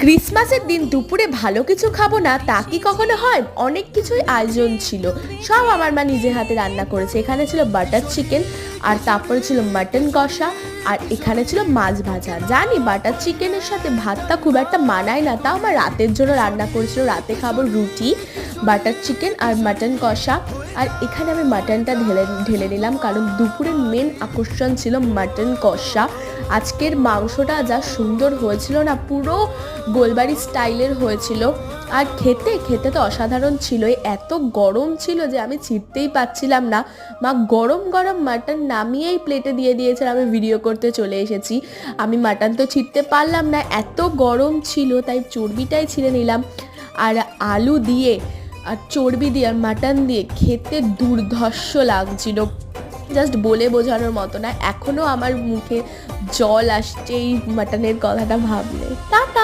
ক্রিসমাসের দিন দুপুরে ভালো কিছু খাবো না তা কি কখনো হয়? অনেক কিছুই আয়োজন ছিল, সব আমার মা নিজের হাতে রান্না করেছে। এখানে ছিল বাটার চিকেন, আর তারপরে ছিল মাটন কষা, আর এখানে ছিল মাছ ভাজা। জানি বাটার চিকেনের সাথে ভাতটা খুব একটা মানায় না, তাও আমার রাতের জন্য রান্না করেছিল। রাতে খাবো রুটি, বাটার চিকেন আর মাটন কষা। আর এখানে আমি মাটনটা ঢেলে ঢেলে নিলাম, কারণ দুপুরের মেন আকর্ষণ ছিল মাটন কষা। আজকের মাংসটা যা সুন্দর হয়েছিল না, পুরো গোলবাড়ি স্টাইলের হয়েছিল। আর খেতে খেতে তো অসাধারণ ছিল। এত গরম ছিল যে আমি ছিটতেই পাচ্ছিলাম না। মা গরম গরম মাটন নামিয়েই প্লেটে দিয়ে দিয়েছে, আমি ভিডিও করতে চলে এসেছি। আমি মাটন তো ছিটতে পারলাম না, এত গরম ছিল, তাই চর্বিটাই ছিঁড়ে নিলাম। আর আলু দিয়ে আর চর্বি দিয়ে আর মাটন দিয়ে খেতে দুর্ধর্ষ লাগছিল, জাস্ট বলে বোঝানোর মতো না। এখনও আমার মুখে জল আসছে এই মাটনের কথাটা ভাবলে। টাটা।